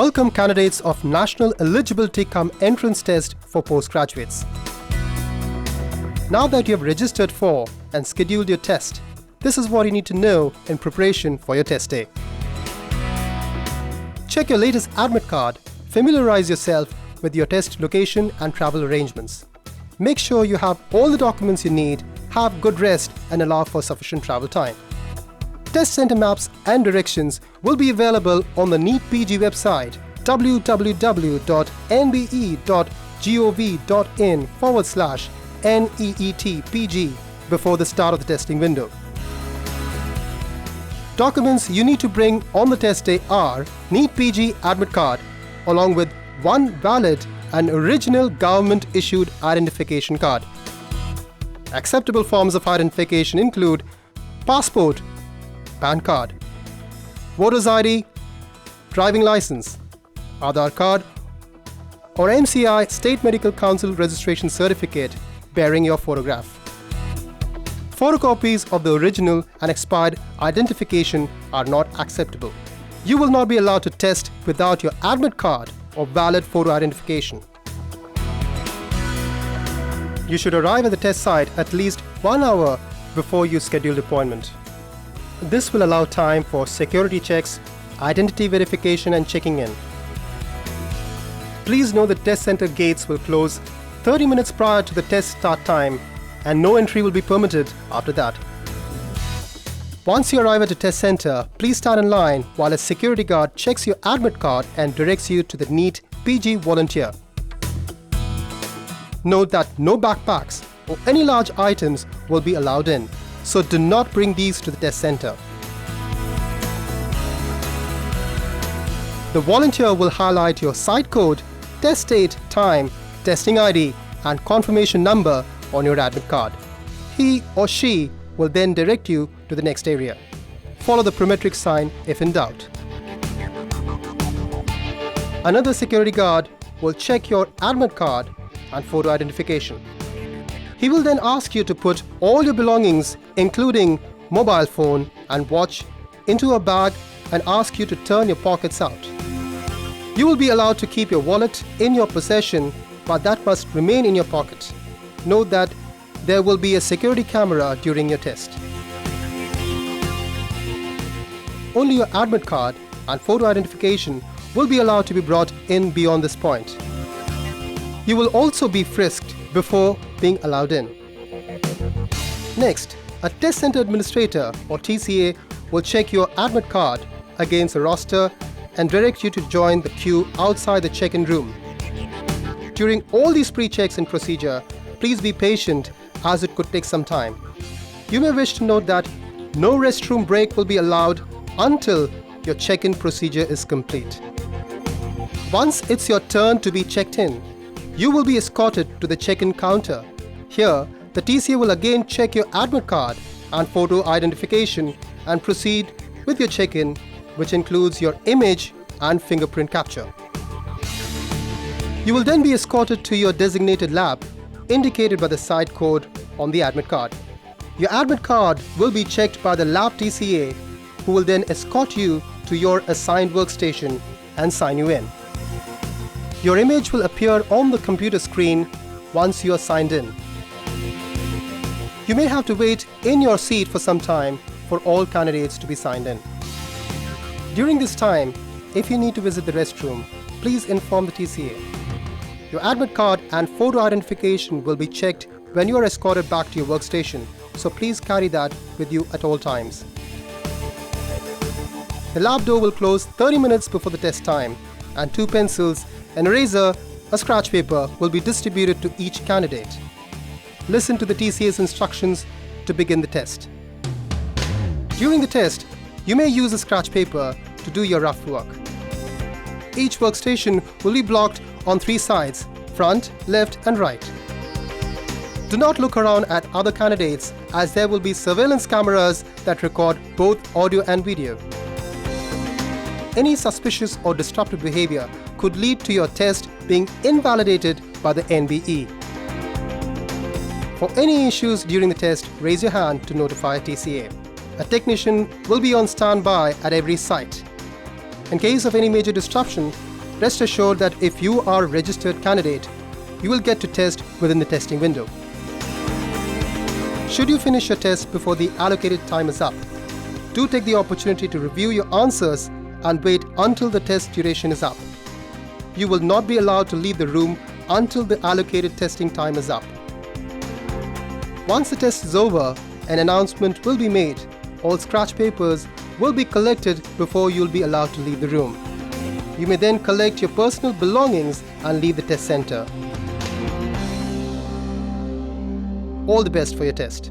Welcome candidates of National Eligibility-cum-Entrance Test for postgraduates. Now that you have registered for and scheduled your test, this is what you need to know in preparation for your test day. Check your latest admit card, familiarize yourself with your test location and travel arrangements. Make sure you have all the documents you need, have good rest and allow for sufficient travel time. Test center maps and directions will be available on the NEET-PG website www.nbe.gov.in/NEET-PG before the start of the testing window. Documents you need to bring on the test day are NEET-PG admit card along with one valid and original government-issued identification card. Acceptable forms of identification include passport, PAN card, voter's ID, driving license, Aadhaar card, or MCI State Medical Council registration certificate bearing your photograph. Photocopies of the original and expired identification are not acceptable. You will not be allowed to test without your admit card or valid photo identification. You should arrive at the test site at least 1 hour before your scheduled appointment. This will allow time for security checks, identity verification and checking in. Please know that test center gates will close 30 minutes prior to the test start time and no entry will be permitted after that. Once you arrive at the test center, please stand in line while a security guard checks your admit card and directs you to the NEET-PG volunteer. Note that no backpacks or any large items will be allowed in, so do not bring these to the test center. The volunteer will highlight your site code, test date, time, testing ID, and confirmation number on your admit card. He or she will then direct you to the next area. Follow the perimetric sign if in doubt. Another security guard will check your admit card and photo identification. He will then ask you to put all your belongings, including mobile phone and watch, into a bag and ask you to turn your pockets out. You will be allowed to keep your wallet in your possession, but that must remain in your pocket. Note that there will be a security camera during your test. Only your admit card and photo identification will be allowed to be brought in beyond this point. You will also be frisked before being allowed in. Next, a test center administrator or TCA will check your admit card against a roster and direct you to join the queue outside the check-in room. During all these pre-checks and procedure, please be patient as it could take some time. You may wish to note that no restroom break will be allowed until your check-in procedure is complete. Once it's your turn to be checked in, you will be escorted to the check-in counter. Here, the TCA will again check your admit card and photo identification and proceed with your check-in, which includes your image and fingerprint capture. You will then be escorted to your designated lab, indicated by the site code on the admit card. Your admit card will be checked by the lab TCA, who will then escort you to your assigned workstation and sign you in. Your image will appear on the computer screen once you are signed in. You may have to wait in your seat for some time for all candidates to be signed in. During this time, if you need to visit the restroom, please inform the TCA. Your admit card and photo identification will be checked when you are escorted back to your workstation, so please carry that with you at all times. The lab door will close 30 minutes before the test time, and 2 pencils, an eraser, a scratch paper will be distributed to each candidate. Listen to the TCA's instructions to begin the test. During the test, you may use a scratch paper to do your rough work. Each workstation will be blocked on 3 sides, front, left and right. Do not look around at other candidates as there will be surveillance cameras that record both audio and video. Any suspicious or disruptive behavior could lead to your test being invalidated by the NBE. For any issues during the test, raise your hand to notify a TCA. A technician will be on standby at every site. In case of any major disruption, Rest assured that if you are a registered candidate, you will get to test within the testing window. Should you finish your test before the allocated time is up, do take the opportunity to review your answers and wait until the test duration is up. You will not be allowed to leave the room until the allocated testing time is up. Once the test is over, an announcement will be made. All scratch papers will be collected before you'll be allowed to leave the room. You may then collect your personal belongings and leave the test center. All the best for your test.